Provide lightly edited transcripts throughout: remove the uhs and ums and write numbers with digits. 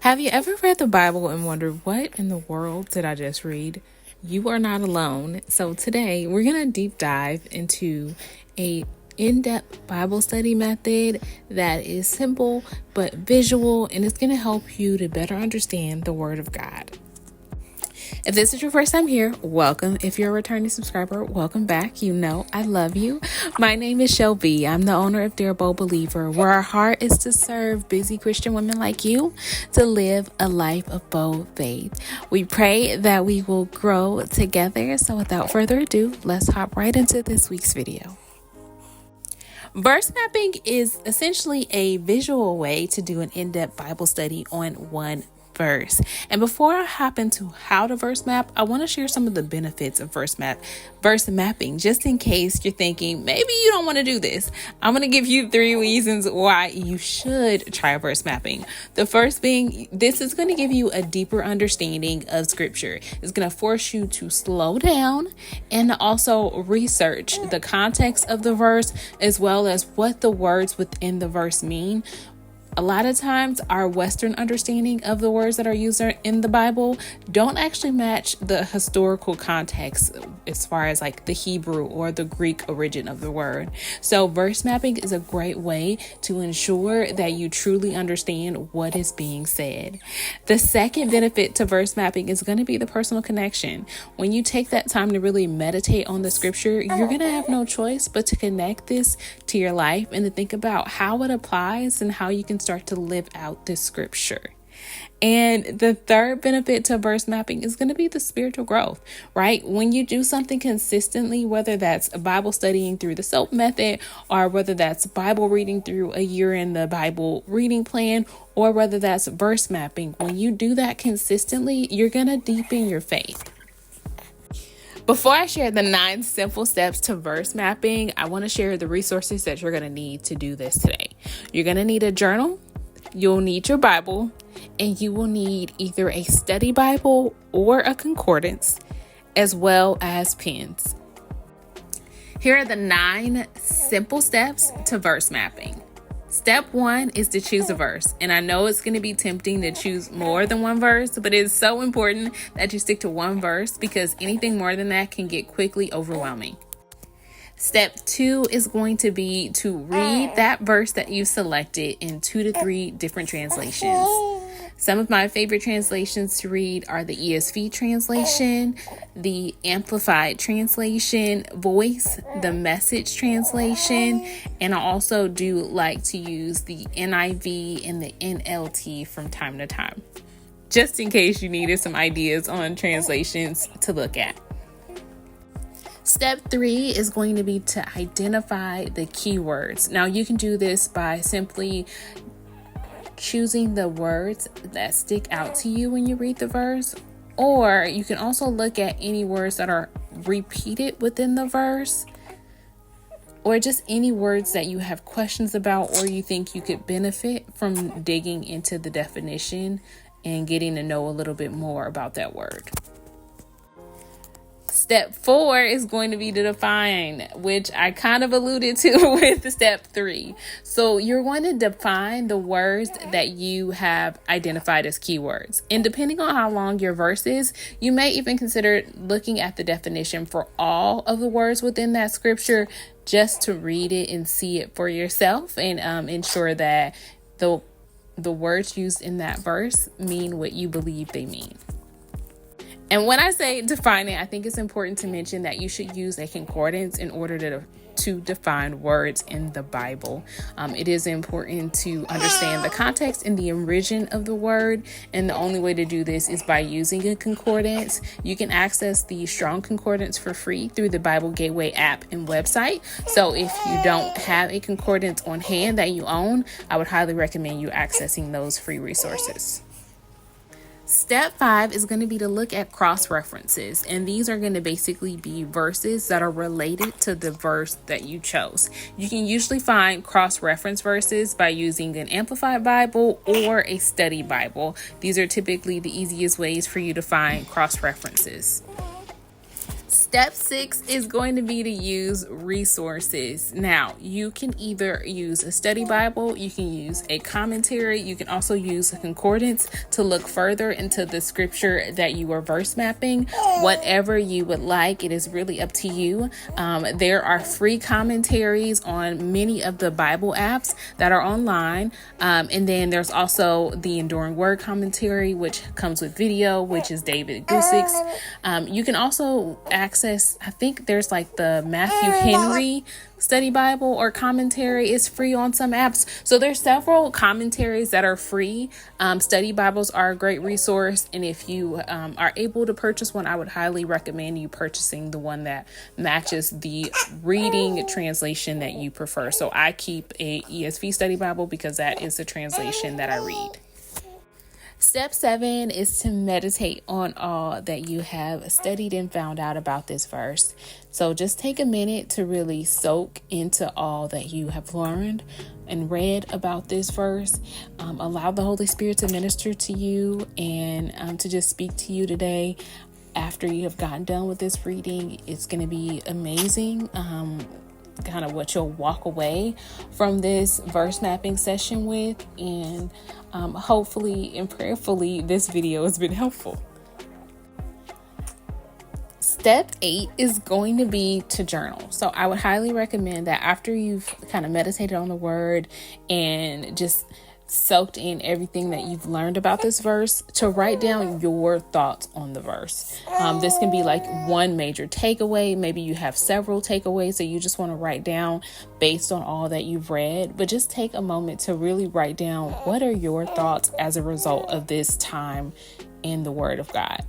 Have you ever read the Bible and wondered, what in the world did I just read? You are not alone. So today we're going to deep dive into a in-depth Bible study method that is simple but visual, and it's going to help you to better understand the Word of God. If this is your first time here, welcome. If you're a returning subscriber, welcome back. You know I love you. My name is Shelby. I'm the owner of Dear Bold Believer, where our heart is to serve busy Christian women like you to live a life of bold faith. We pray that we will grow together. So without further ado, let's hop right into this week's video. Verse mapping is essentially a visual way to do an in-depth Bible study on one verse. And before I hop into how to verse map, I want to share some of the benefits of verse mapping, just in case you're thinking maybe you don't want to do this. I'm going to give you 3 reasons why you should try verse mapping. The first being, this is going to give you a deeper understanding of scripture. It's going to force you to slow down and also research the context of the verse, as well as what the words within the verse mean. A lot of times our Western understanding of the words that are used in the Bible don't actually match the historical context as far as like the Hebrew or the Greek origin of the word. So verse mapping is a great way to ensure that you truly understand what is being said. The second benefit to verse mapping is going to be the personal connection. When you take that time to really meditate on the scripture, you're going to have no choice but to connect this to your life and to think about how it applies and how you can start to live out this scripture. And the third benefit to verse mapping is going to be the spiritual growth, right? When you do something consistently, whether that's Bible studying through the SOAP method, or whether that's Bible reading through a year in the Bible reading plan, or whether that's verse mapping, when you do that consistently, you're going to deepen your faith. Before I share the 9 simple steps to verse mapping, I want to share the resources that you're going to need to do this today. You're going to need a journal, you'll need your Bible, and you will need either a study Bible or a concordance, as well as pens. Here are the 9 simple steps to verse mapping. Step 1 is to choose a verse. And I know it's going to be tempting to choose more than one verse, but it's so important that you stick to one verse, because anything more than that can get quickly overwhelming. Step 2 is going to be to read that verse that you selected in 2 to 3 different translations. Some of my favorite translations to read are the ESV translation, the Amplified translation, Voice, the Message translation, and I also do like to use the NIV and the NLT from time to time, just in case you needed some ideas on translations to look at. Step 3 is going to be to identify the keywords. Now, you can do this by simply choosing the words that stick out to you when you read the verse, or you can also look at any words that are repeated within the verse, or just any words that you have questions about or you think you could benefit from digging into the definition and getting to know a little bit more about that word. Step 4 is going to be to define, which I kind of alluded to with step 3. So you're going to define the words that you have identified as keywords. And depending on how long your verse is, you may even consider looking at the definition for all of the words within that scripture, just to read it and see it for yourself, and ensure that the words used in that verse mean what you believe they mean. And when I say define it, I think it's important to mention that you should use a concordance in order to define words in the Bible. It is important to understand the context and the origin of the word, and the only way to do this is by using a concordance. You can access the Strong Concordance for free through the Bible Gateway app and website. So if you don't have a concordance on hand that you own, I would highly recommend you accessing those free resources. Step 5 is going to be to look at cross references, and these are going to basically be verses that are related to the verse that you chose. You can usually find cross reference verses by using an Amplified Bible or a study Bible. These are typically the easiest ways for you to find cross references. Step 6 is going to be to use resources. Now, you can either use a study Bible, you can use a commentary, you can also use a concordance to look further into the scripture that you are verse mapping. Whatever you would like, it is really up to you. There are free commentaries on many of the Bible apps that are online. And then there's also the Enduring Word commentary, which comes with video, which is David Gusick's. You can also access, I think there's like the Matthew Henry study Bible or commentary is free on some apps. So there's several commentaries that are free. Study Bibles are a great resource. And if you are able to purchase one, I would highly recommend you purchasing the one that matches the reading translation that you prefer. So I keep a ESV study Bible because that is the translation that I read. Step 7 is to meditate on all that you have studied and found out about this verse. So just take a minute to really soak into all that you have learned and read about this verse. Allow the Holy Spirit to minister to you and to just speak to you today. After you have gotten done with this reading, it's going to be amazing. Kind of what you'll walk away from this verse mapping session with, and hopefully and prayerfully this video has been helpful. Step 8 is going to be to journal. So I would highly recommend that after you've kind of meditated on the word and just soaked in everything that you've learned about this verse, to write down your thoughts on the verse. This can be like one major takeaway. Maybe you have several takeaways that you just want to write down based on all that you've read, but just take a moment to really write down what are your thoughts as a result of this time in the Word of God.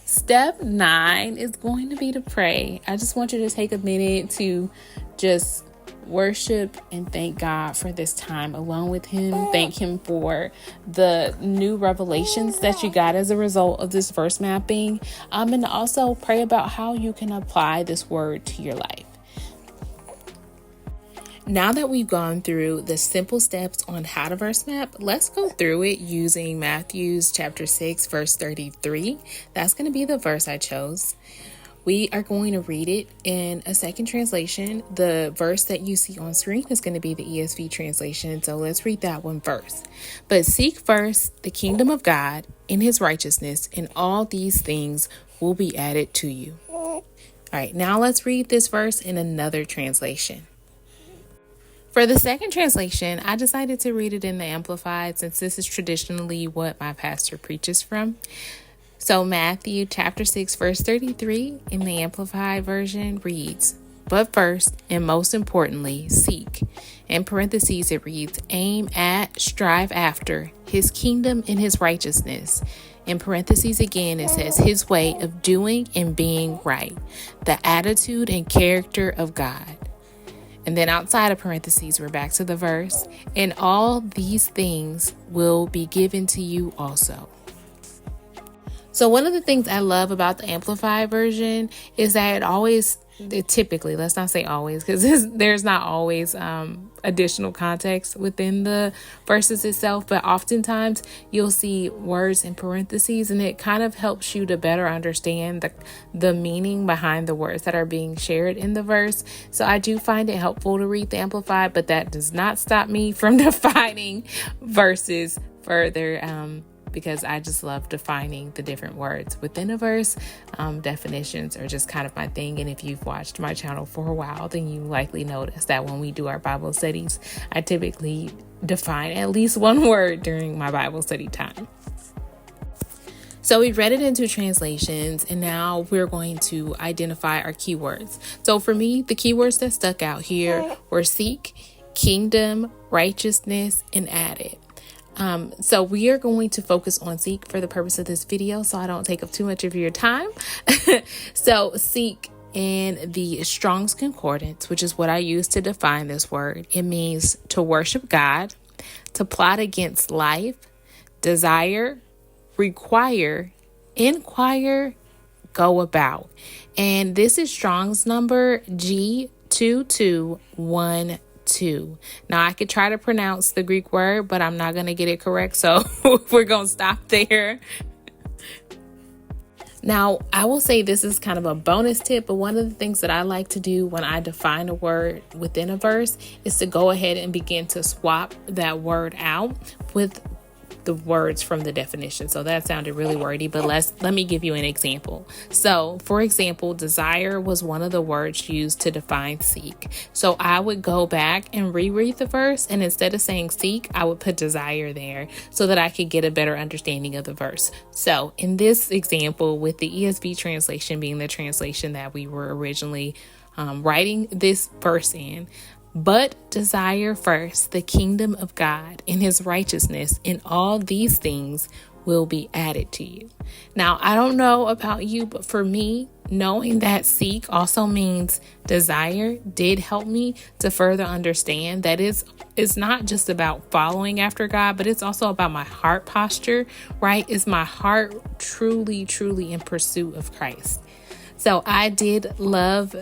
Step 9 is going to be to pray. I just want you to take a minute to just worship and thank God for this time alone with Him. Thank Him for the new revelations that you got as a result of this verse mapping. And also pray about how you can apply this word to your life. Now that we've gone through the simple steps on how to verse map, let's go through it using Matthew's chapter 6, verse 33. That's going to be the verse I chose. We are going to read it in a second translation. The verse that you see on screen is going to be the ESV translation. So let's read that one first. But seek first the kingdom of God and His righteousness, and all these things will be added to you. All right, now let's read this verse in another translation. For the second translation, I decided to read it in the Amplified since this is traditionally what my pastor preaches from. So Matthew chapter 6, verse 33 in the Amplified version reads, but first and most importantly, seek. In parentheses, it reads, aim at, strive after His kingdom and His righteousness. In parentheses again, it says His way of doing and being right, the attitude and character of God. And then outside of parentheses, we're back to the verse, and all these things will be given to you also. So one of the things I love about the Amplified version is that it typically, let's not say always, because there's not always additional context within the verses itself, but oftentimes you'll see words in parentheses, and it kind of helps you to better understand the meaning behind the words that are being shared in the verse. So I do find it helpful to read the Amplified, but that does not stop me from defining verses further, because I just love defining the different words within a verse. Definitions are just kind of my thing. And if you've watched my channel for a while, then you likely notice that when we do our Bible studies, I typically define at least one word during my Bible study time. So we read it into translations, and now we're going to identify our keywords. So for me, the keywords that stuck out here were seek, kingdom, righteousness, and added. So we are going to focus on seek for the purpose of this video, so I don't take up too much of your time. So seek in the Strong's Concordance, which is what I use to define this word. It means to worship God, to plot against life, desire, require, inquire, go about. And this is Strong's number G2212. Now I could try to pronounce the Greek word, but I'm not going to get it correct. So we're going to stop there. Now, I will say this is kind of a bonus tip, but one of the things that I like to do when I define a word within a verse is to go ahead and begin to swap that word out with the words from the definition. So that sounded really wordy, but let me give you an example. So for example, desire was one of the words used to define seek. So I would go back and reread the verse, and instead of saying seek, I would put desire there so that I could get a better understanding of the verse. So in this example, with the ESV translation being the translation that we were originally writing this verse in, but desire first the kingdom of God and his righteousness, and all these things will be added to you. Now, I don't know about you, but for me, knowing that seek also means desire did help me to further understand that it's not just about following after God, but it's also about my heart posture, right? Is my heart truly, truly in pursuit of Christ? So I did love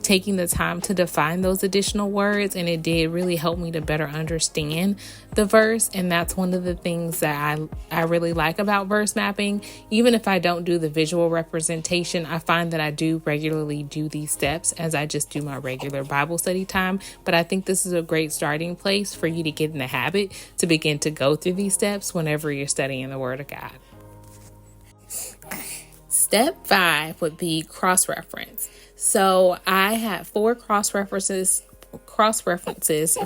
taking the time to define those additional words, and it did really help me to better understand the verse. And that's one of the things that I really like about verse mapping. Even if I don't do the visual representation, I find that I do regularly do these steps as I just do my regular Bible study time. But I think this is a great starting place for you to get in the habit to begin to go through these steps whenever you're studying the Word of God. Step 5 would be cross-reference. So I had 4 cross-references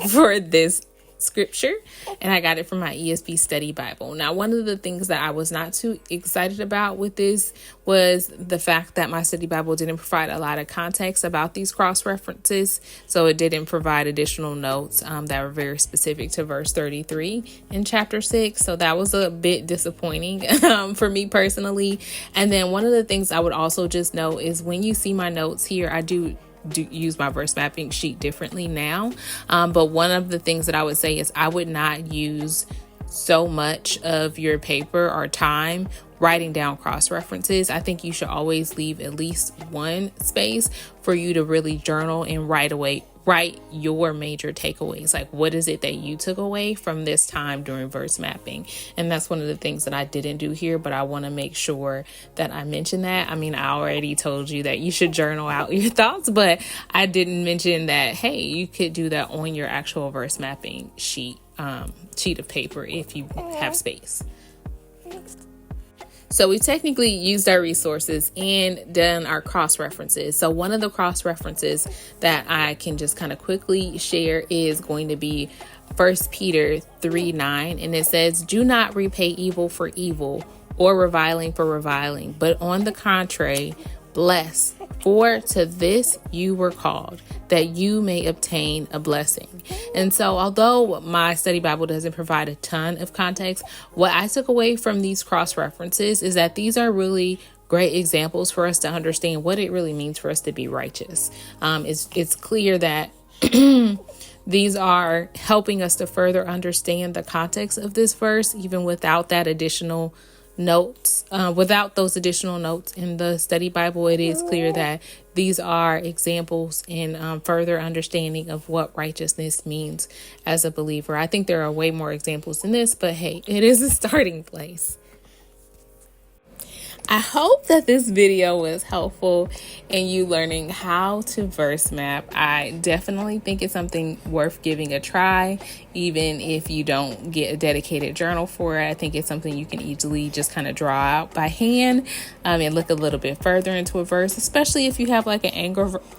for this scripture, and I got it from my ESV study Bible. Now, one of the things that I was not too excited about with this was the fact that my study Bible didn't provide a lot of context about these cross references. So it didn't provide additional notes that were very specific to verse 33 in chapter 6. So that was a bit disappointing for me personally. And then one of the things I would also just note is when you see my notes here, I do use my verse mapping sheet differently now. But one of the things that I would say is I would not use so much of your paper or time writing down cross references. I think you should always leave at least one space for you to really journal and write your major takeaways. Like, what is it that you took away from this time during verse mapping? And that's one of the things that I didn't do here, but I want to make sure that I mention that. I mean, I already told you that you should journal out your thoughts, but I didn't mention that, hey, you could do that on your actual verse mapping sheet of paper if you have space. So we technically used our resources and done our cross references. So one of the cross references that I can just kind of quickly share is going to be 1 Peter 3:9. And it says, "Do not repay evil for evil or reviling for reviling, but on the contrary, bless. For to this you were called, that you may obtain a blessing." And so although my study Bible doesn't provide a ton of context, what I took away from these cross references is that these are really great examples for us to understand what it really means for us to be righteous. It's clear that these are helping us to further understand the context of this verse, even without that additional notes. Without those additional notes in the study Bible, it is clear that these are examples in further understanding of what righteousness means as a believer. I think there are way more examples than this, but hey, it is a starting place. I hope that this video was helpful in you learning how to verse map. I definitely think it's something worth giving a try, even if you don't get a dedicated journal for it. I think it's something you can easily just kind of draw out by hand and look a little bit further into a verse, especially if you have like an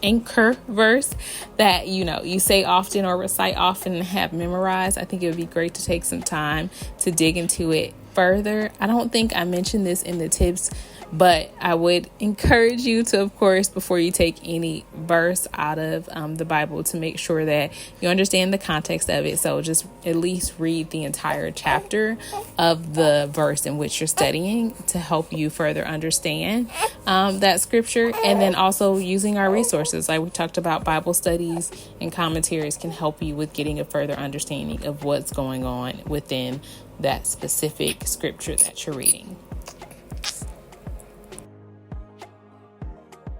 anchor verse that, you say often or recite often and have memorized. I think it would be great to take some time to dig into it further. I don't think I mentioned this in the tips, but I would encourage you to, of course, before you take any verse out of the Bible, to make sure that you understand the context of it. So just at least read the entire chapter of the verse in which you're studying to help you further understand that scripture. And then also using our resources, like we talked about, Bible studies and commentaries can help you with getting a further understanding of what's going on within that specific scripture that you're reading.